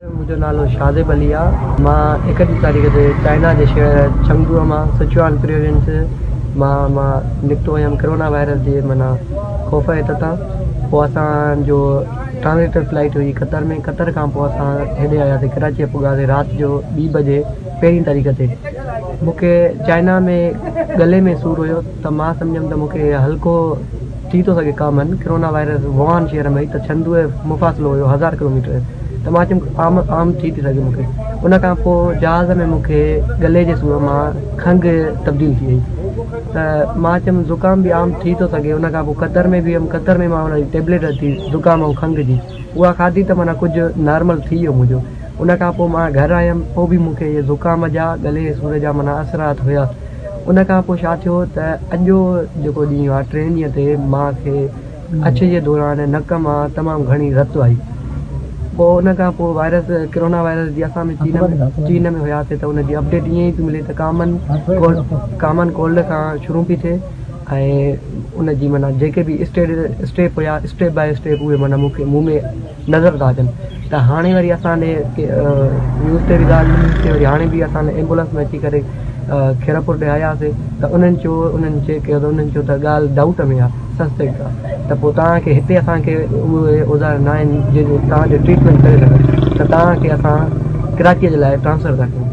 मुझो नालो शादिब अली आहे। मां 31 तारीख़ ते चाइना जे शहर चंगडूअ मां सिचुआन प्रोविंस मां निकितो हुयमि कोरोना वायरस जे माना ख़ौफ़ जे ततां। पोइ असांजो ट्रांज़िटर फ्लाइट हुई कतर खां पोइ असां हेॾे आयासीं कराची पुॻासीं राति जो 2 बजे 1 तारीख़ ते। मूंखे चाइना में गले में सूरु हुयो त मां सम्झमि त मूंखे हल्को थी थो सघे कॉमन कोरोना वायरस वुहान शहर में त छंदूअ मुफ़ासिलो हुयो 1000 किलोमीटर। त मां चयुमि आम थी सघे मूंखे। उन खां पोइ जहाज़ में मूंखे गले जे सूर मां खंघि तब्दील थी वई त मां चयुमि ज़ुकाम बि आम थी थो सघे। उन खां पोइ कतर में बि हुयमि कतर में मां हुन जी टेबलेट वरिती ज़ुकाम ऐं खंघि जी, उहा खाधी त माना कुझु नॉर्मल थी वियो मुंहिंजो। उन खां पोइ मां घरु आयुमि पोइ बि मूंखे इहे ज़ुकाम जा गले जे सूर जा माना असरात हुया। उन खां पोइ छा थियो त अॼु जेको ॾींहुं आहे 3 ॾींहं ते मूंखे अछ जे दौरान नक मां तमामु घणी रत आई। पोइ उन खां पोइ वायरस कोरोना वायरस जी असां में चीन में हुयासीं त उनजी अपडेट ईअं ई पई मिले त कॉमन कोल्ड खां शुरू पई थिए ऐं उनजी माना जेके बि स्टेप हुया स्टेप बाय स्टेप उहे माना मूंखे मुंहुं में नज़र था अचनि। त हाणे वरी असांजे न्यूज़ ते बि ॻाल्हि न्यूज़ ते वरी हाणे बि असां एम्बुलेंस में अची करे खीरपुर ॾे आयासीं त उन्हनि चेक कयो त उन्हनि चयो त ॻाल्हि डाउट में आहे सस्पेक्ट आहे त पोइ तव्हांखे हिते असांखे उहे औज़ार न आहिनि जेको तव्हांजो ट्रीटमेंट करे सघनि त तव्हांखे असां कराचीअ जे लाइ ट्रांसफर था कयूं।